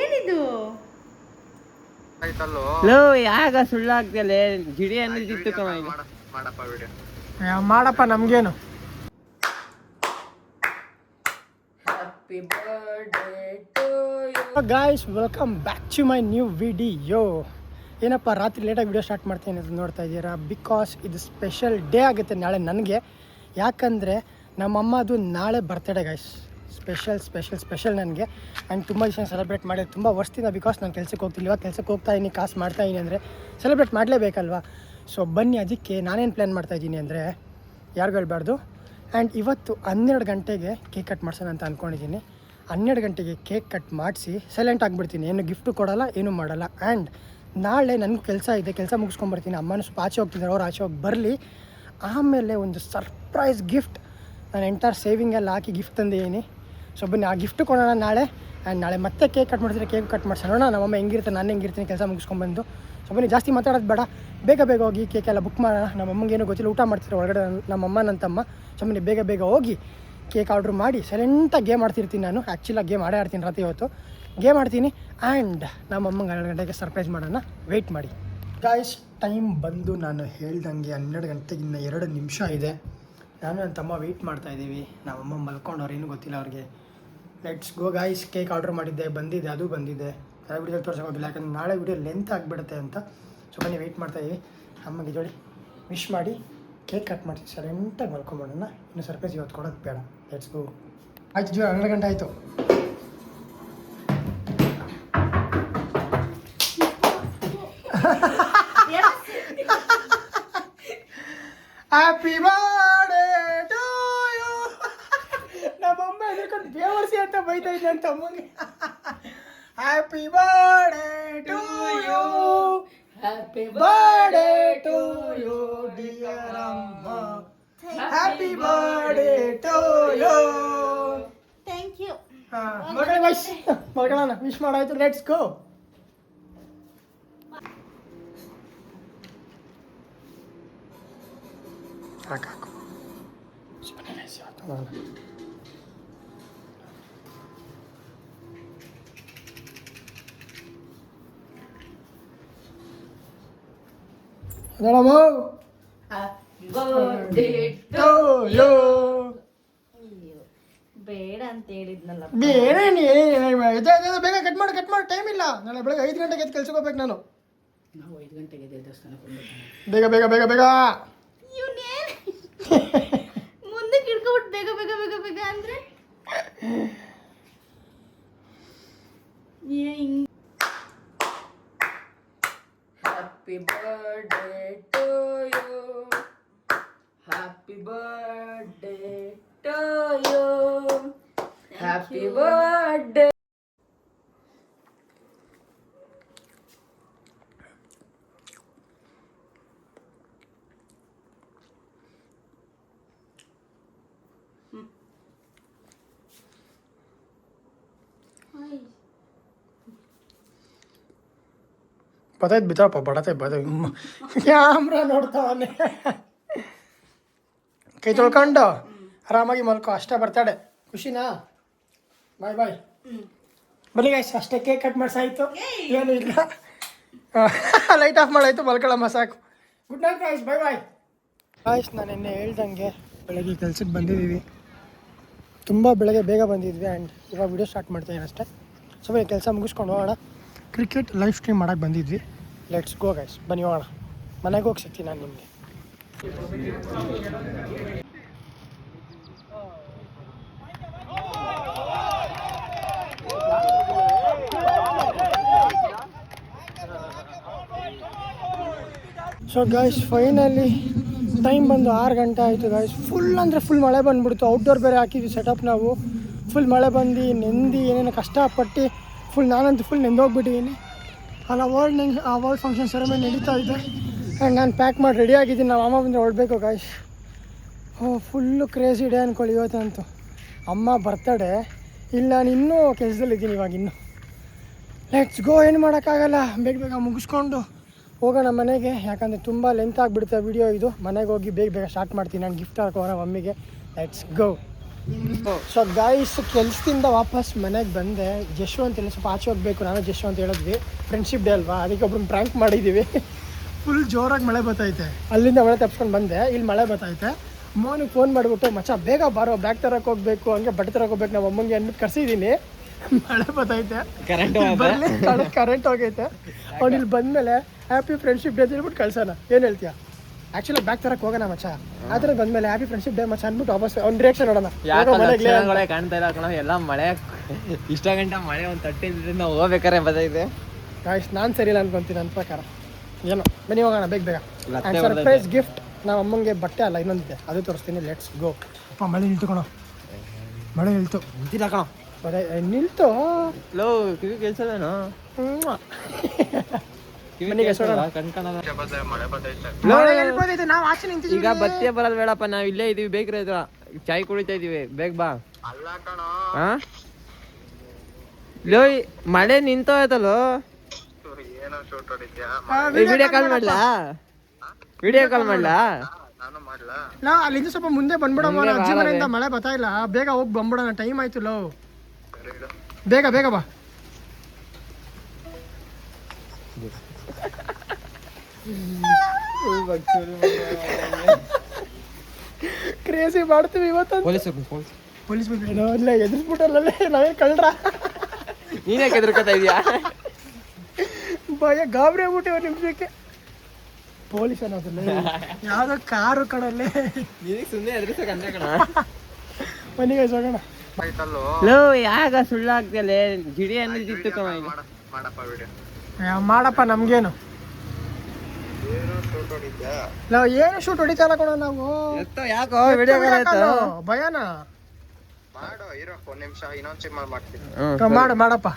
ಏನಿದು ಲೋ ಯಾಗ ಸುಳ್ಳಾಗ್ತಲೆ ಗಿಡಿ ಅನ್ನೋದಿತ್ತು ಮಾಡಪ್ಪ ನಮ್ಗೇನು. Guys welcome back to my new video. ಏನಪ್ಪ ರಾತ್ರಿ ಲೇಟಾಗಿ ವಿಡಿಯೋ ಸ್ಟಾರ್ಟ್ ಮಾಡ್ತೀನಿ ಅಂತ ನೋಡ್ತಾ ಇದ್ದೀರಾ. ಬಿಕಾಸ್ ಇದು ಸ್ಪೆಷಲ್ ಡೇ ಆಗುತ್ತೆ ನಾಳೆ ನನಗೆ. ಯಾಕಂದರೆ ನಮ್ಮಮ್ಮದು ನಾಳೆ ಬರ್ತಡೇ ಗಾಯ್ಸ್. ಸ್ಪೆಷಲ್ ನನಗೆ. ಆ್ಯಂಡ್ ತುಂಬ ದಿವಸ ಸೆಲೆಬ್ರೇಟ್ ಮಾಡಿದೆ, ತುಂಬ ವರ್ಷದಿಂದ. ಬಿಕಾಸ್ ನಾನು ಕೆಲಸಕ್ಕೆ ಹೋಗ್ತಿಲ್ಲ, ಇವಾಗ ಕೆಲಸಕ್ಕೆ ಹೋಗ್ತಾಯಿದ್ದೀನಿ, ಕಾಸು ಮಾಡ್ತಾಯಿದ್ದೀನಿ ಅಂದರೆ ಸೆಲೆಬ್ರೇಟ್ ಮಾಡಲೇಬೇಕಲ್ವ. ಸೊ ಬನ್ನಿ, ಅದಕ್ಕೆ ನಾನೇನು ಪ್ಲ್ಯಾನ್ ಮಾಡ್ತಾಯಿದ್ದೀನಿ ಅಂದರೆ ಯಾರಿಗೂ ಹೇಳ್ಬಾರ್ದು. ಆ್ಯಂಡ್ ಇವತ್ತು 12 ಗಂಟೆಗೆ ಕೇಕ್ ಕಟ್ ಮಾಡ್ಸೋಣ ಅಂತ ಅಂದ್ಕೊಂಡಿದ್ದೀನಿ. 12 ಗಂಟೆಗೆ ಕೇಕ್ ಕಟ್ ಮಾಡಿಸಿ ಸೈಲೆಂಟ್ ಆಗಿಬಿಡ್ತೀನಿ, ಏನು ಗಿಫ್ಟು ಕೊಡೋಲ್ಲ, ಏನೂ ಮಾಡಲ್ಲ. ಆ್ಯಂಡ್ ನಾಳೆ ನನಗೂ ಕೆಲಸ ಇದೆ, ಕೆಲಸ ಮುಗಿಸ್ಕೊಂಬರ್ತೀನಿ. ಅಮ್ಮನೂ ಸ್ವಲ್ಪ ಆಚೆ ಹೋಗ್ತಿದ್ದಾರೆ, ಅವ್ರು ಆಚೆ ಹೋಗಿ ಬರಲಿ. ಆಮೇಲೆ ಒಂದು ಸರ್ಪ್ರೈಸ್ ಗಿಫ್ಟ್ ನಾನು ಎಂಟರ್ ಸೇವಿಂಗೆಲ್ಲ ಹಾಕಿ ಗಿಫ್ಟ್ ತಂದಿದ್ದೀನಿ. ಸೊ ಬನ್ನಿ, ಆ ಗಿಫ್ಟು ಕೊಡೋಣ ನಾಳೆ. ಆ್ಯಂಡ್ ನಾಳೆ ಮತ್ತೆ ಕೇಕ್ ಕಟ್ ಮಾಡಿದ್ರೆ ಕೇಕ್ ಕಟ್ ಮಾಡ್ಸೋಣ. ನಮ್ಮಮ್ಮ ಹೆಂಗಿರುತ್ತೆ, ನಾನು ಹೆಂಗಿರ್ತೀನಿ ಕೆಲಸ ಮುಗಿಸ್ಕೊಂಡ್ಬಂದು. ಸೊ ಬನ್ನಿ, ಜಾಸ್ತಿ ಮಾತಾಡೋದು ಬೇಡ, ಬೇಗ ಹೋಗಿ ಕೇಕೆಲ್ಲ ಬುಕ್ ಮಾಡೋಣ. ನಮ್ಮಮ್ಮಂಗೇನು ಗೊತ್ತಿಲ್ಲ, ಊಟ ಮಾಡ್ತಿರೋ ಒಳಗಡೆ ನಮ್ಮಮ್ಮ ನನ್ನ ತಮ್ಮ. ಸೊ ಬನ್ನಿ, ಬೇಗ ಹೋಗಿ ಕೇಕ್ ಆರ್ಡ್ರ್ ಮಾಡಿ ಸೈಲೆಂಟಾಗಿ ಗೇಮ್ ಆಡ್ತಿರ್ತೀನಿ. ನಾನು ಆ್ಯಕ್ಚುಲಾಗಿ ಗೇಮ್ ಆಡ್ತೀನಿ ರಾತ್ರಿ ಹೊತ್ತು, ಗೇಮ್ ಆಡ್ತೀನಿ. ಆ್ಯಂಡ್ ನಮ್ಮಮ್ಮಂಗೆ 12 ಗಂಟೆಗೆ ಸರ್ಪ್ರೈಸ್ ಮಾಡೋಣ, ವೆಯ್ಟ್ ಮಾಡಿ ಗಾಯ್ಸ್. ಟೈಮ್ ಬಂದು ನಾನು ಹೇಳ್ದಂಗೆ 12 ಗಂಟೆಗೆ ಇನ್ನು 2 ನಿಮಿಷ ಇದೆ. ನಾನು ನನ್ನ ತಮ್ಮ ವೆಯ್ಟ್ ಮಾಡ್ತಾಯಿದ್ದೀವಿ. ನಮ್ಮಮ್ಮ ಮಲ್ಕೊಂಡವ್ರು, ಏನೂ ಗೊತ್ತಿಲ್ಲ ಅವ್ರಿಗೆ. Let's go guys. Cake order ಮಾಡಿದ್ದೆ, ಬಂದಿದೆ, ಅದು ಬಂದಿದೆ. ನಾಳೆ ವಿಡಿಯೋ ತೋರಿಸೋಕ್ಕಾಗಿಲ್ಲ, ಯಾಕಂದರೆ ನಾಳೆ ವಿಡಿಯೋ ಲೆಂತ್ ಆಗಿಬಿಡುತ್ತೆ ಅಂತ. ಸೊ ಬನ್ನಿ, ವೆಯ್ಟ್ ಮಾಡ್ತಾಯಿದ್ದೀವಿ. ಅಮ್ಮಗೆ ಜೋಡಿ ವಿಶ್ ಮಾಡಿ ಕೇಕ್ ಕಟ್ ಮಾಡ್ತೀವಿ, ಸೈಲೆಂಟಾಗಿ ಮಲ್ಕೊಂಬೋಣ. ಇನ್ನು ಸರ್ಪ್ರೈಸ್ ಇವತ್ತು ಕೊಡೋದು ಬೇಡ. Let's go. ಆಯ್ತು ಜೋ, 12 ಗಂಟೆ ಆಯಿತು. Happy birthday to you. ನಮ್ಮಮ್ಮ ಎದ್ಕೊಂಡು ಬೇವರ್ಸಿ ಅಂತ ಬೈತಾ ಇದ್ದೆ ಅಂತ ಅಮ್ಮಗೆ. Happy birthday to you, happy birthday to you dear ಅಮ್ಮ, happy birthday to you. Thank you. ಮಗಳನ್ನ ವಿಶ್ ಮಾಡಾಯ್ತು. Let's go. ಹಾಕು ಬೇಡ ಅಂತ ಹೇಳಿದ್ನಲ್ಲ. ಬೇಡ, ಬೇಗ ಕಟ್ ಮಾಡಿ, ಟೈಮ್ ಇಲ್ಲ. ನಾಳೆ ಬೆಳಗ್ಗೆ 5 ಗಂಟೆಗೆ ಎದ್ದು ಕೆಲ್ಸಕ್ಕೆ ಹೋಗ್ಬೇಕು ನಾನು. ನಾವು 5 ಗಂಟೆಗೆ ಬೇಗ. ಮುಂದಕ್ಕೆ ಇಟ್ಕೊಬಿಟ್ಟು ಬೇಗ ಅಂದ್ರೆ happy birthday to you, happy birthday to you, happy birthday. ಬತ್ತಾಯ್ತು ಬಿತ್ತಪ್ಪ, ಕ್ಯಾಮ್ರಾ ನೋಡ್ತಾವನೆ. ಕೈ ತೊಳ್ಕೊಂಡು ಆರಾಮಾಗಿ ಮಲ್ಕೋ, ಅಷ್ಟೇ ಬರ್ತಡೆ. ಖುಷಿನಾ? ಬಾಯ್. ಬನ್ನಿ ಗಾಯ್ಸ್, ಅಷ್ಟೇ ಕೇಕ್ ಕಟ್ ಮಾಡಿಸಾಯ್ತು, ಏನೂ ಇಲ್ಲ. ಲೈಟ್ ಆಫ್ ಮಾಡಾಯ್ತು, ಮಲ್ಕೊಳ್ಳಮ್ಮ ಸಾಕು. ಗುಡ್ ನೈಟ್ ಗಾಯ್ಸ್, ಬಾಯ್. ಗಾಯ್ಸ್, ನಾನು ನಿನ್ನೆ ಹೇಳ್ದಂಗೆ ಬೆಳಗ್ಗೆ ಕೆಲ್ಸಕ್ಕೆ ಬಂದಿದ್ದೀವಿ. ತುಂಬ ಬೆಳಗ್ಗೆ ಬೇಗ ಬಂದಿದ್ವಿ. ಆ್ಯಂಡ್ ಇವಾಗ ವಿಡಿಯೋ ಸ್ಟಾರ್ಟ್ ಮಾಡ್ತೀನಿ ಅಷ್ಟೇ. ಸೊ ಬನ್ನಿ, ಕೆಲಸ ಮುಗಿಸ್ಕೊಂಡು ಹೋಗೋಣ. ಕ್ರಿಕೆಟ್ ಲೈವ್ ಸ್ಟ್ರೀಮ್ ಮಾಡೋಕ್ಕೆ ಬಂದಿದ್ವಿ. ಲೆಟ್ಸ್ ಗೋ ಗೈಸ್, ಬನ್ನಿ ಹೋಗೋಣ. ಮನೆಗೆ ಹೋಗಿ ಸಿಗ್ತೀನಿ ನಾನು ನಿಮಗೆ. ಸೊ ಗೈಸ್, ಫೈನಲಿ ಟೈಮ್ ಬಂದು 6 ಗಂಟೆ ಆಯಿತು ಗೈಸ್. ಫುಲ್ ಮಳೆ ಬಂದುಬಿಡ್ತು. ಔಟ್ಡೋರ್ ಬೇರೆ ಹಾಕಿದ್ವಿ ಸೆಟಪ್ ನಾವು. ಫುಲ್ ಮಳೆ ಬಂದು ನೆಂದು ಏನೇನೋ ಕಷ್ಟಪಟ್ಟು ನಾನಂತೂ ಫುಲ್ ನೆಂದೋಗ್ಬಿಟ್ಟಿದ್ದೀನಿ. ಅಲ್ಲಿ ಅವಾರ್ಡ್ ಫಂಕ್ಷನ್ ಸೆರೆಮನಿ ನಡೀತಾ ಇದೆ. ಆ್ಯಂಡ್ ನಾನು ಪ್ಯಾಕ್ ಮಾಡಿ ರೆಡಿ ಆಗಿದ್ದೀನಿ. ನಾವು ಅಮ್ಮ ಬಂದರೆ ಹೊರಡಬೇಕು ಗಾಯ್ಸ್. ಫುಲ್ಲು ಕ್ರೇಜಿ ಡೇ ಅಂದ್ಕೊಳ್ಳಿ ಇವತ್ತಂತೂ. ಅಮ್ಮ ಬರ್ತಡೇ. ಇಲ್ಲ, ನಾನು ಇನ್ನೂ ಕೆಲಸದಲ್ಲಿದ್ದೀನಿ ಇವಾಗ ಇನ್ನೂ. Let's go. ಏನು ಮಾಡೋಕ್ಕಾಗಲ್ಲ, ಬೇಗ ಮುಗಿಸ್ಕೊಂಡು ಹೋಗೋಣ ಮನೆಗೆ. ಯಾಕಂದರೆ ತುಂಬ ಲೆಂತ್ ಆಗಿಬಿಡುತ್ತೆ ವಿಡಿಯೋ ಇದು. ಮನೆಗೆ ಹೋಗಿ ಬೇಗ ಸ್ಟಾರ್ಟ್ ಮಾಡ್ತೀನಿ. ನಾನು ಗಿಫ್ಟ್ ಹಾಕೋಣ ಮಮ್ಮಿಗೆ. Let's go. ಸೊ ಗಾಯ್ಸ್ ಕೆಲ್ಸದಿಂದ ವಾಪಸ್ ಮನೆಗೆ ಬಂದೆ. ಜಶ್ವಂತ್ ಇಲ್ಲ ಸ್ವಲ್ಪ ಆಚೆ ಹೋಗ್ಬೇಕು, ನಾನು ಜಶ್ವ ಅಂತ ಹೇಳಿದ್ವಿ. ಫ್ರೆಂಡ್ಶಿಪ್ ಡೇ ಅಲ್ವಾ, ಅದಕ್ಕೆ ಒಬ್ರನ್ನ ಪ್ರ್ಯಾಂಕ್ ಮಾಡಿದ್ದೀವಿ. ಫುಲ್ ಜೋರಾಗಿ ಮಳೆ ಬರ್ತೈತೆ. ಅಲ್ಲಿಂದ ಮಳೆ ತಪ್ಸ್ಕೊಂಡು ಬಂದೆ, ಇಲ್ಲಿ ಮಳೆ ಬರ್ತೈತೆ. ಮೋನಿಗೆ ಫೋನ್ ಮಾಡಿಬಿಟ್ಟು ಮಚ್ಚ ಬೇಗ ಬಾರೋ ಬ್ಯಾಗ್ ತರಕ್ಕೆ ಹೋಗ್ಬೇಕು, ಹಂಗೆ ಬಟ್ಟೆ ತರಕ್ಕೆ ಹೋಗ್ಬೇಕು, ನಾವು ಅಮ್ಮಂಗೆ ಅಂದ್ಬಿಟ್ಟು ಕರ್ಸಿದ್ದೀನಿ. ಮಳೆ ಬರ್ತೈತೆ, ಕರೆಂಟ್ ಹೋಗೈತೆ. ಅವ್ನು ಇಲ್ಲಿ ಬಂದಮೇಲೆ ಹ್ಯಾಪಿ ಫ್ರೆಂಡ್ಶಿಪ್ ಡೇ ಅಂದ್ಬಿಟ್ಟು ಕಳ್ಸೋಣ. ಏನು ಹೇಳ್ತೀಯ? ಆಕ್ಚುಲಿ ಬ್ಯಾಗ್ ತರಕ್ಕೆ ಹೋಗೋಣ ಮಚ್ಚ, ಆ ಥರ ಬಂದಮೇಲೆ ಹ್ಯಾಪಿ ಫ್ರೆಂಡ್ಶಿಪ್ ಡೇ ಮಚ್ಚ ಅಂದ್ಬಿಟ್ಟು ವಾಪಸ್ ಅವ್ನ ರಿಯಾಕ್ಷನ್ ನೋಡೋಣ. ಮಳೆ ಕಾಣ್ತಾ ಇಲ್ಲ ಕಣ, ಎಲ್ಲ ಮಳೆ ಇಷ್ಟ ಗಂಟೆ ಮಳೆ ಒಂದು 30 ನಾವು ಹೋಗ್ಬೇಕಾರೆ ಬರ್ತೈತೆ. ಗಾಯ್ಸ್ ನಾನು ಸರಿ ಇಲ್ಲ ಅನ್ಕೊಂತೀನಿ ನನ್ನ ಪ್ರಕಾರ. ಏನೋ ಬನ್ನಿ ಹೋಗೋಣ ಬೇಗ. ಸರ್ಪ್ರೈಸ್ ಗಿಫ್ಟ್ ನಾವು ಅಮ್ಮಂಗೆ ಬಟ್ಟೆ ಅಲ್ಲ ಇನ್ನೊಂದಿದೆ, ಅದು ತೋರಿಸ್ತೀನಿ. Let's go. ಅಪ್ಪ ಮಳೆ ನಿಲ್ತು ಕಣೋ, ಮಳೆ ನಿಲ್ತು. ನಿಂತಿಲ್ಲ ಕಣ, ನಿಲ್ತು. ಲೋ ಕಿವಿ ಕೆಲ್ಸದೇನೋ ನಾವು ಆಚೆ ನಿಂತಿದ್ದೀವಿ. ಈಗ ಬತ್ತಿಯೇ ಬರಲ್ಲ ಬೇಡಪ್ಪ, ನಾವ್ ಇಲ್ಲೇ ಇದೀವಿ, ಬೇಕ್ರ ಚಾಯ್ ಕುಡಿತಾ ಇದೀವಿ, ಬೇಗ ಬಾ. ಲೋ ಮಳೆ ನಿಂತೋಯ್ತಲ್ಲೋ, ವಿಡಿಯೋ ಕಾಲ್ ಮಾಡ್ಲಾ? ವಿಡಿಯೋ ಕಾಲ್ ಮಾಡ್ಲಾ? ನಾ ಅಲ್ಲಿಂದ ಸ್ವಲ್ಪ ಮುಂದೆ ಬಂದ್ಬಿಡಮ್ಮ, ಅಜ್ಜಿ ಮನೆಯಿಂದ ಮಳೆ ಬರ್ತಾ ಇಲ್ಲ, ಬೇಗ ಹೋಗಿ ಬಂದ್ಬಿಡೋಣ, ಟೈಮ್ ಆಯ್ತು. ಲೋ ಬೇಗ ಬಾ. ಕ್ರೇಜಿ ಮಾಡ್ತೀವಿ ಇವತ್ತು. ಪೊಲೀಸ್ ಇಲ್ಲ ಎದುರಿಸ್ಬಿಟ್ಟಲ್ಲ, ನಾವೇನು ಕಳ್ರ? ನೀನೇ ಹೆದರ್ಕೊತಾ ಇದೀಯಾ? ಭಯ ಗಾಬರಿ ಆಗ್ಬಿಟ್ಟು ಒಂದು ನಿಮಿಷಕ್ಕೆ. ಪೊಲೀಸ್ ಅನ್ನೋದಲ್ಲ, ಯಾವುದೋ ಕಾರು ಕಣಲ್ಲೇ. ಸುಮ್ಮನೆ ಎದುರಿಸಕ್ಕೆ ಅಂದೆ ಕಣ. ಮನೆಗೆ ಹೋಗೋಣ. ಲೋ ಯಾಗ ಸುಳ್ಳಾಗ್ತಲ್ಲ, ಜಿಡಿ ಅನ್ನೋದಿತ್ತು ಕಣ. ಮಾಡಪ್ಪ ನಮ್ಗೇನು ನಾವು ಏನು ಶೂಟ್ ಹೊಡಿತಾ ಇಲ್ಲ ಕಣ ನಾವು. ಯಾಕೋ ವಿಡಿಯೋ ಭಯನಾ? ಮಾಡಪ್ಪ.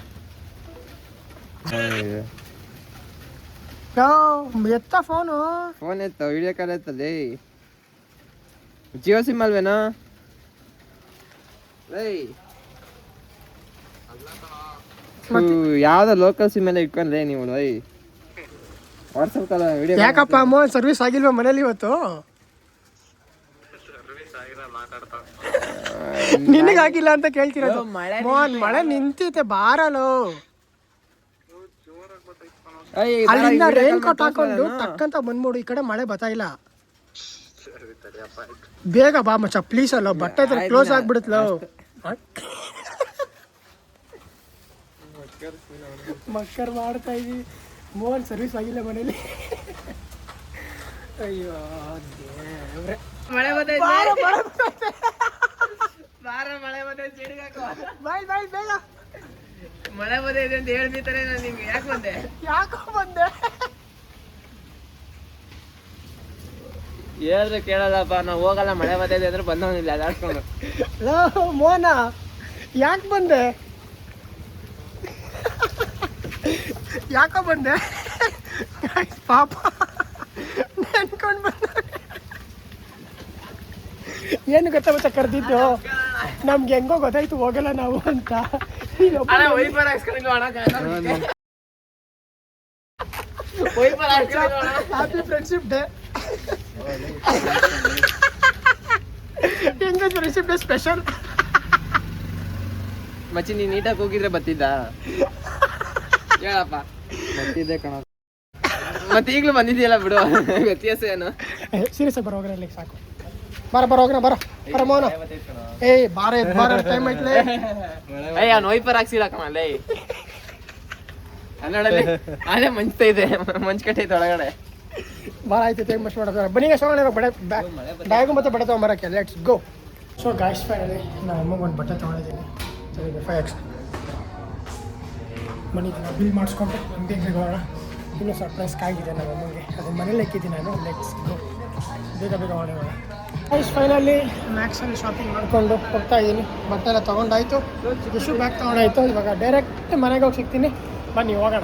ಎತ್ತ ಫೋನ್ ಎತ್ತ, ವಿಡಿಯೋ ಕಾಲ್ ಎತ್ತಲ್ಲಿ. ಜಿಯೋ ಸಿಮ್ ಅಲ್ವೇನಾ? ಯಾವ್ದೋ ಲೋಕಲ್ ಸಿಮ್ ಎಲ್ಲ ಇಟ್ಕೊಂಡ್ರೆ ನೀವು ವಾಟ್ಸಪ್ ಕಾಲ್ ವಿಡಿಯೋ. ಯಾಕಪ್ಪ ಅಮ್ಮ ಸರ್ವಿಸ್ ಆಗಿಲ್ವಾ ಮನೇಲಿ ಇವತ್ತು? ನಿನಗಾಗಿಲ್ಲ ಅಂತ ಕೇಳ್ತಿರೋದು. ಮಳೆ ನಿಂತೈತೆ ಬಾರಲು. ಅಲ್ಲಿಂದ ರೈನ್ ಕೋಟ್ ಹಾಕೊಂಡು ಟಕ್ಕಂತ ಬಂದ್ಬಿಡು, ಈ ಕಡೆ ಮಳೆ ಬರ್ತಾ ಇಲ್ಲ. ಬೇಗ ಬಾ ಮಚ್ಚ ಪ್ಲೀಸ್. ಅಲ್ಲ ಬಟ್ಟೆ ಕ್ಲೋಸ್ ಆಗ್ಬಿಡುತ್ತಲ್ಲ. ಮಕ್ಕರ್ ಮಾಡ್ತಾ ಇದೀವಿ. ಮೋಹನ್ ಸರ್ವಿಸ್ ಆಗಿಲ್ಲ ಮನೇಲಿ. ಅಯ್ಯೋ ದೇವ್ರೆ, ಮಳೆ ಬರ್ತೈತೆ. ಬಾಯ್ ಬೇಗ. ಮಳೆ ಬರ್ತೈತೆ ಅಂತ ಹೇಳ್ಬಿಡ್ತಾರೆ. ನಾನು ನಿಮ್ಗೆ ಯಾಕೋ ಬಂದೆ ಹೇಳಿದ್ರೆ ಕೇಳಲ್ಲಪ್ಪ, ನಾವು ಹೋಗಲ್ಲ. ಮಳೆ ಬರ್ತೈತೆ ಅಂದ್ರೆ ಬಂದವನಿಲ್ಲ ಅದಾಡ್ಕೊಂಡು. ಮೋಹನ ಯಾಕೆ ಬಂದೆ? ಯಾಕೋ ಬಂದೆ ಪಾಪ ನೆನ್ಕೊಂಡು ಬಂದ. ಏನು ಗೊತ್ತಾ ಕರೆದಿದ್ದು? ನಮ್ಗೆ ಹೆಂಗೋ ಗೊತ್ತಾಯ್ತು ಹೋಗಲ್ಲ ನಾವು ಅಂತ. Happy friendship day. ಹೆಂಗ ಫ್ರೆಂಡ್ಶಿಪ್ ಡೇ ಸ್ಪೆಷಲ್. ಮಚ್ಚಿ ನೀನ್ ನೀಟಾಗಿ ಹೋಗಿದ್ರೆ ಬತ್ತಿದ್ದ? ಹೇಳಪ್ಪ. ಬತ್ತಿದ್ದೆ ಕಣ. ಮತ್ತೆ ಈಗಲೂ ಬಂದಿದ್ಯಲ್ಲ ಬಿಡು, ವ್ಯತ್ಯಾಸ ಏನು? ಸೀರಿಯಸ್ ಆಗಿ ಬರೋಗ್ರೆ ಸಾಕು. ಬರೋಗ್ರ ಬರ ಮೋಹನ. ಏಯ್ ಬಾರ ಟೈಮ್ ಐತ್ಲೆ. ಅಯ್ಯ ನೋಯ್ಪರ್ ಹಾಕ್ಸಿಲ್ಲ ಕಣ ಅಲ್ಲೇ. ಕನ್ನಡಲ್ಲಿ ಅದೇ ಮಂಚ್ತಾ ಇದೆ, ಮಂಚ್ ಕಟ್ಟೈತೆ ಒಳಗಡೆ. ಭಾಳ ಆಯ್ತು ಟೈಮ್ ಮಸ್ಟ್ ಮಾಡೋದು. ಬನ್ನಿ ಬ್ಯಾಗು ಮತ್ತು ಬಟ್ಟೆ ತೊಗೊಂಬರಕ್ಕೆ. Let's go. So guys finally ನಾನು ಅಮ್ಮಗೆ ಒಂದು ಬಟ್ಟೆ ತೊಗೊಂಡಿದ್ದೀನಿ. 5X ಮನಿ ಬಿಲ್ ಮಾಡಿಸ್ಕೊಂಡು ನಮಗೆ ಹೋಗೋಣ. ಇನ್ನೂ ಸರ್ಪ್ರೈಸ್ ಕಾಗಿದೆ ನಮ್ಮ ಅಮ್ಮಗೆ, ಅದು ಮನೇಲಿ ಇಕ್ಕಿದ್ದೀನಿ ನಾನು. Let's go. ಬೇಗ ಹೋಗೋಣ. ಗೈಸ್ ಫೈನಲಿ ಮ್ಯಾಕ್ಸಲ್ಲಿ ಶಾಪಿಂಗ್ ಮಾಡಿಕೊಂಡು ಹೋಗ್ತಾ ಇದ್ದೀನಿ. ಬಟ್ಟೆ ಎಲ್ಲ ತೊಗೊಂಡಾಯ್ತು, ಟಿಶ್ಯೂ ಬ್ಯಾಗ್ ತೊಗೊಂಡಾಯ್ತು. ಇವಾಗ ಡೈರೆಕ್ಟ್ ಮನೆಗೆ ಹೋಗಿ ಸಿಗ್ತೀನಿ. ಬನ್ನಿ ಹೋಗೋಣ.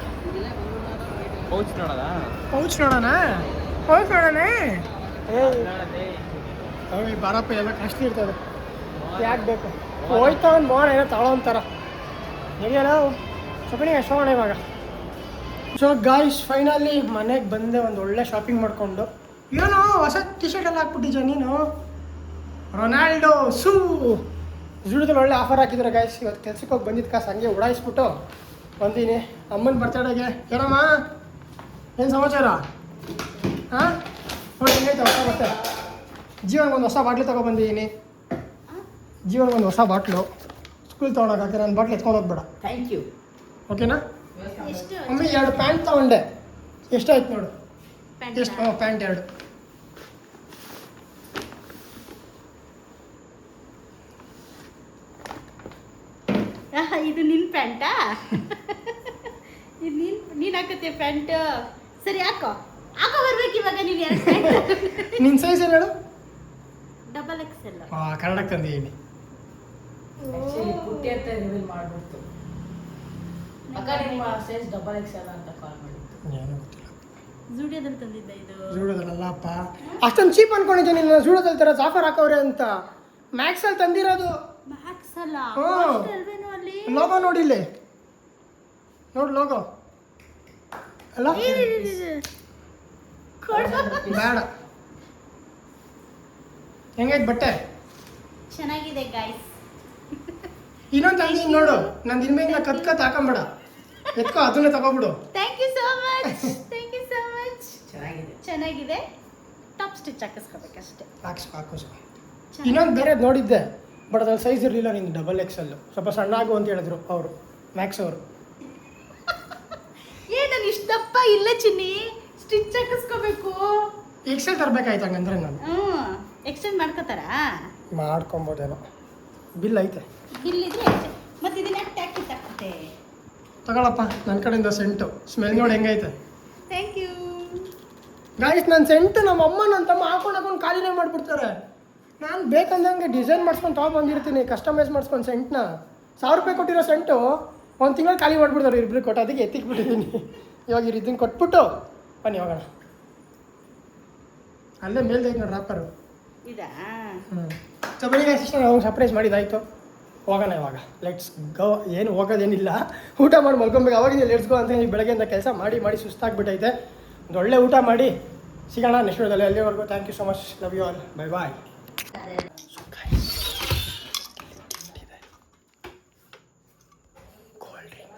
ಪೌಚ್ ನೋಡೋಣ. ಏಯ್ ಬಾರಪ್ಪ, ಎಲ್ಲ ಕಾಸ್ಟ್ಲಿ ಇರ್ತದೆ. ಯಾಕೆ ಬೇಕು? ಹೋಯ್ತಾ ಒಂದು ಮೋಹನ ಏನೋ ತಗೊಳ್ಳೋ ಅಂತಾರ. ಹೇಗೇನೋ ಸೊಪ್ಪಣಿ ಎಷ್ಟು ಹೋಗೋಣ ಇವಾಗ. ಸೊ ಗಾಯ್ಸ್ ಫೈನಲಿ ಮನೆಗೆ ಬಂದೆ, ಒಂದು ಒಳ್ಳೆ ಶಾಪಿಂಗ್ ಮಾಡಿಕೊಂಡು. ಏನೋ ಹೊಸ ಟಿ ಶರ್ಟ್ ಎಲ್ಲ ಹಾಕ್ಬಿಟ್ಟಿದ್ಯಾ ನೀನು? ರೊನಾಲ್ಡೋ ಜೂಡದಲ್ಲಿ ಒಳ್ಳೆ ಆಫರ್ ಹಾಕಿದ್ರು ಗೈಸ್. ಇವತ್ತು ಕೆಲ್ಸಕ್ಕೆ ಹೋಗಿ ಬಂದಿದ್ದು ಕಾಸು ಹಂಗೆ ಉಡಾಯಿಸ್ಬಿಟ್ಟು ಬಂದೀನಿ. ಅಮ್ಮನ ಬರ್ತಡೆಗೆ ಏನಮ್ಮ ಏನು ಸಮಾಚಾರ? ಹಾಂ ನೋಡಿ ಹೆಂಗೈತೆ ಹೊಸ ಬಟ್ಟೆ. ಜೀವನಗೊಂದು ಹೊಸ ಬಾಟ್ಲು ತೊಗೊಬಂದಿದ್ದೀನಿ. ಜೀವನಗೊಂದು ಹೊಸ ಬಾಟ್ಲು ಸ್ಕೂಲ್ ತೊಗೊಂಡೋಗಕ್ಕೆ. ನಾನು ಬಾಟ್ಲು ಎತ್ಕೊಂಡು ಹೋಗ್ಬೇಡ. Thank you. ಓಕೆನಾ? ಮಮ್ಮಿ 2 ಪ್ಯಾಂಟ್ ತೊಗೊಂಡೆ. ಎಷ್ಟಾಯ್ತು ನೋಡು. ಎಷ್ಟು? ಪ್ಯಾಂಟ್ 2. ಇದು ನಿನ್ನ ಪ್ಯಾಂಟಾ? ಇದು ನೀನು ಹಾಕತ್ತೆ ಪ್ಯಾಂಟ್. ಸರಿ ಹಾಕೋ ಬರ್ಬೇಕು ಇವಾಗ ನೀನು 2 ಪ್ಯಾಂಟ್. ನಿನ್ನ ಸೈಜ್ ಏನು ಹೇಳು? XXL. ಕನ್ನಡಕ್ಕೆ ತಂದಿದ್ದೀನಿ. ಆಕ್ಚುಲಿ ಪುಟ್ಟಿ ಅಂತ ರಿವೀಲ್ ಮಾಡ್ಬಿಡ್ತು. ಅಕ್ಕ ನಿಮ್ಮ ಸೈಜ್ XXL ಅಂತ ಕಾಲ್ ಮಾಡಿತ್ತು. ಏನೂ ಗೊತ್ತಿಲ್ಲ. ಜೂಡಿಯೋದಲ್ಲಿ ತಂದಿದ್ದ ಇದು. ಜೂಡೋದಲ್ಲಪ್ಪ. ಅಷ್ಟೊಂದು ಚೀಪ್ ಅನ್ಕೊಂಡಿದ್ದೆ ನೀನು. ಜೂಡೋದಲ್ಲಿ ಥರ ಆಫರ್ ಹಾಕವ್ರೆ ಅಂತ. ಮ್ಯಾಕ್ಸಲ್ಲಿ ತಂದಿರೋದು. ಮ್ಯಾಕ್ಸ್ ಅಲ್ಲ ಹ್ಞೂ. ಅಲ್ವೇನೋ ಅಲ್ಲಿ ಲೋಗೋ ನೋಡಿಲ್ಲಿ. ನೋಡು ಲೋಗೋ ಅಲ್ಲ. ಬೇಡ. ಹೆಂಗೈತೆ ಬಟ್ಟೆ? ಚೆನ್ನಾಗಿದೆ ಗೈಸ್. ಇನ್ನೊಂದು ತಂದೀನಿ ನೋಡು. ನಂದು ಇನ್ಮೇಲಿಂದ ಕತ್ ಹಾಕೊಂಬೇಡ. ಎತ್ಕೋ ಅದನ್ನೇ ತಗೋಬಿಡು. Thank you so much. Thank you so much. ಚೆನ್ನಾಗಿದೆ. ಚೆನ್ನಾಗಿದೆ. ಟಾಪ್ ಸ್ಟಿಚ್ ಹಾಕಿಸ್ಕೋಬೇಕಷ್ಟೇ. ಹಾಕು. ಇನ್ನೊಂದು ಬೇರೆ ನೋಡಿದ್ದೆ, ಬಟ್ ಅದ್ರಲ್ಲಿ ಸೈಜ್ ಇರಲಿಲ್ಲ. ನಿಂದು XXL. ಸ್ವಲ್ಪ ಸಣ್ಣ ಆಗು ಅಂತ ಹೇಳಿದ್ರು ಅವರು, ಮ್ಯಾಕ್ಸ್ ಅವರು. ನಾನು ಇಷ್ಟಪ್ಪ ಇಲ್ಲ ಚಿನ್ನಿ, ಸ್ಟಿಚ್ ಹಾಕಿಸ್ಕೋಬೇಕು. XL ತರಬೇಕಾಯ್ತು ಹಂಗಂದ್ರೆ. ನಾನು ಎಕ್ಸ್ಚೇಂಜ್ ಮಾಡ್ಕೋತಾರಾ? ಮಾಡ್ಕೊಬೋದೇನೋ. ಬಿಲ್ ಐತೆ. ಇಲ್ಲಿದ್ರೆ ಮತ್ತೆ ಇದನ್ನ ಟ್ಯಾಕಿ ತಕ್ಕತ್ತೆ. ತಗೊಳಪ್ಪ ನನ್ನ ಕಡೆಯಿಂದ ಸೆಂಟು. ಸ್ಮೆಲ್ ನೋಡಿ ಹೆಂಗೈತೆ. Thank you guys. ನನ್ನ ಸೆಂಟು ನಮ್ಮ ಅಮ್ಮ ನನ್ನ ತಮ್ಮ ಹಾಕೊಂಡು ಖಾಲಿನೇ ಮಾಡಿಬಿಡ್ತಾರೆ. ನಾನು ಬೇಕಂದಂಗೆ ಡಿಸೈನ್ ಮಾಡ್ಸ್ಕೊಂಡು ತೊಗೊಂಬಂದಿರ್ತೀನಿ, ಕಸ್ಟಮೈಸ್ ಮಾಡ್ಸ್ಕೊಂಡು ಸೆಂಟ್ನ. 1000 ರೂಪಾಯಿ ಕೊಟ್ಟಿರೋ ಸೆಂಟು 1 ತಿಂಗಳು ಖಾಲಿ ಮಾಡಿಬಿಡ್ತಾರೆ ಇಬ್ಬರು ಕೊಟ್ಟು. ಅದಕ್ಕೆ ಎತ್ತಿಕ್ಬಿಟ್ಟಿದ್ದೀನಿ. ಇವಾಗ ಇದನ್ನು ಕೊಟ್ಬಿಟ್ಟು ಬನ್ನಿ ಹೋಗೋಣ. ಅಲ್ಲೇ ಮೇಲ್ದೈತೆ ನೋಡಿ ರಾಪರು. ಇದಾ? ಸೊ ಬನ್ನಿ ಗಾಯ್ಸ್, ಇಷ್ಟ ನಾವು ಸರ್ಪ್ರೈಸ್ ಮಾಡಿದ್ದಾಯಿತು. ಹೋಗೋಣ ಇವಾಗ. Let's go. ಏನು ಹೋಗೋದೇನಿಲ್ಲ, ಊಟ ಮಾಡಿ ಮಲ್ಕೊಬೇಕು. ಅವಾಗಿಂದ ಲೆಟ್ಸ್ ಗೋ ಅಂತ ಹೇಳಿ ಬೆಳಗ್ಗೆಯಿಂದ ಕೆಲಸ ಮಾಡಿ ಸುಸ್ತಾಗ್ಬಿಟ್ಟೈತೆ. ಒಂದು ಒಳ್ಳೆ ಊಟ ಮಾಡಿ ಸಿಗೋಣ ನೆಕ್ಸ್ಟ್ ವಿಡಿಯೋದಲ್ಲಿ. ಅಲ್ಲಿವರೆಗೂ thank you so much. Love you all. Bye bye. Cold drink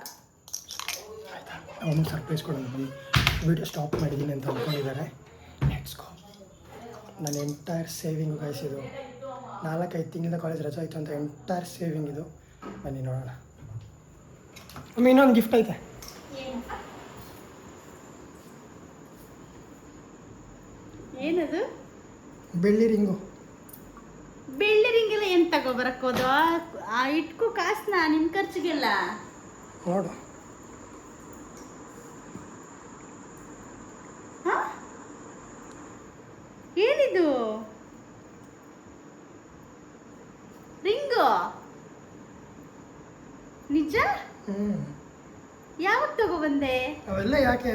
ಆಯಿತಾ? ಅವನು ಸರ್ಪ್ರೈಸ್ ಕೊಡೋಣ ಬನ್ನಿ. ವಿಡಿಯೋ ಸ್ಟಾಪ್ ಮಾಡಿದ್ದೀನಿ ಅಂತ ಅಂದ್ಕೊಂಡಿದ್ದಾರೆ. Let's go. ನನ್ನ ಎಂಟೈರ್ ಸೇವಿಂಗ್ ಗೈಸ್ ಇದು. 4-5 ತಿಂಗಳಿಂದ ಕಾಲೇಜ್ ರಜೆ ಆಯಿತು ಅಂತ ಎಂಟೈರ್ ಸೇವಿಂಗ್ ಇದು. ಬನ್ನಿ ನೋಡೋಣ. ಒಮ್ಮೆ ಇನ್ನೊಂದು ಗಿಫ್ಟ್ ಐತೆ. ಏನದು? ಬೆಳ್ಳಿ ರಿಂಗು. ಬೆಳ್ಳಿ ರಿಂಗೆಲ್ಲ ಏನು ತಗೋಬರಕ್ಕೋದು? ಇಟ್ಕೋ ಕಾಸನ್ನ ನಿನ್ನ ಖರ್ಚಿಗೆಲ್ಲ. ನೋಡು. ಏನಿದು? ರಿಂಗು ನಿಜ? ಯಾವಾಗ ತಗೋಬಂದೆ? ಅವೆಲ್ಲ ಯಾಕೆ?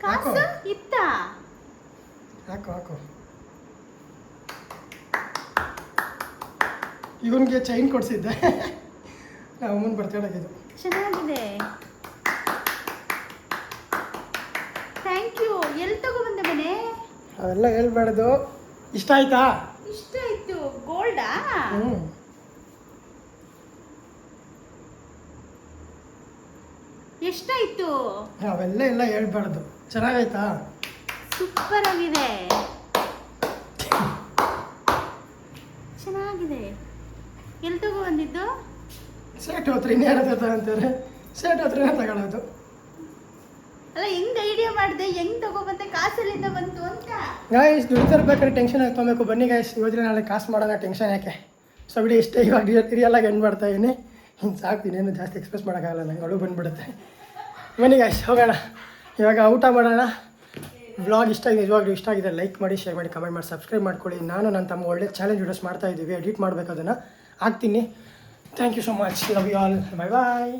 ಕಾಸು ಇತ್ತ? ಹಾಕು. ಇವನಿಗೆ ಚೈನ್ ಕೊಡಿಸಿದ್ದೆ. ನಾವು ಅಮ್ಮನ ಬರ್ತಡೇಗಿದ್ದು. ಚೆನ್ನಾಗಿದೆ. Thank you. ಎಲ್ಲಿ ತಗೋಬಂದೆ ಮನೆ? ಅವೆಲ್ಲ ಹೇಳ್ಬಾರ್ದು. ಇಷ್ಟ ಆಯ್ತಾ? ಇಷ್ಟ ಆಯ್ತು. ಗೋಲ್ಡಾ? ಎಷ್ಟಾಯ್ತು? ಅವೆಲ್ಲ ಹೇಳ್ಬಾರ್ದು. ಚೆನ್ನಾಗಾಯ್ತಾ? ಸೂಪರ್ ಆಗಿದೆ. ಚೆನ್ನಾಗಿದೆ. ಎಲ್ಲಿ ತಗೊಬಂದಿದ್ದು? ಸೇಟ್ ಹೋತ್ರಿ ಇನ್ನೇನು ಅಂತಾರೆ. ಸೇಟ್ ಹೋತ್ರಿನೇ ತಗೊಳ್ಳೋದು. ಅಲ್ಲ, ಹೆಂಗ್ ಐಡಿಯಾ ಮಾಡಿದೆ? ಹೆಂಗ್ ತಗೊಬಂದೆ? ಕಾಸಲ್ಲಿಂದ ಬಂತು ಅಂತ. ಗಾಯ್ಸ್, ದುಡಿತಿರ್ಬೇಕಾದ್ರೆ ಟೆನ್ಷನ್ ಆಗ್ಕೊಬೇಕು. ಬನ್ನಿ ಗಾಯ್ಸ್, ಇವತ್ತಿನ ನಾಳೆ ಕಾಸು ಮಾಡೋಣ, ಟೆನ್ಷನ್ ಯಾಕೆ? ಸೊ ಬಿಡಿ, ಇಷ್ಟೇ. ಇವಾಗ ರಿಯಲಾಗಿ ಎಂಡ್ ಮಾಡ್ತಾ ಇದ್ದೀನಿ. ಹಿಂಗೆ ಸಾಕು, ಇನ್ನೇನು ಜಾಸ್ತಿ ಎಕ್ಸ್ಪ್ರೆಸ್ ಮಾಡೋಕ್ಕಾಗಲ್ಲ, ನಂಗೆ ಅಳು ಬಂದುಬಿಡುತ್ತೆ. ಬನ್ನಿ ಗಾಯ್ಸ್, ಹೋಗೋಣ. ಇವಾಗ ಊಟ ಮಾಡೋಣ. ವ್ಲಾಗ್ ಇಷ್ಟ ಆಗಿದೆ, ನಿಜವಾಗ್ಲೂ ಇಷ್ಟ ಆಗಿದೆ, ಲೈಕ್ ಮಾಡಿ, ಶೇರ್ ಮಾಡಿ, ಕಮೆಂಟ್ ಮಾಡಿ, ಸಬ್ಸ್ಕ್ರೈಬ್ ಮಾಡ್ಕೊಳ್ಳಿ. ನಾನು ನನ್ನ ತಮ್ಮ ಒಳ್ಳೆ ಚಾಲೆಂಜ್ ವೀಡಿಯೋಸ್ ಮಾಡ್ತಾಯಿದ್ದೀವಿ. ಎಡಿಟ್ ಮಾಡಬೇಕು, ಅದನ್ನು ಹಾಕ್ತೀನಿ. Thank you so much. Love you all. Bye bye.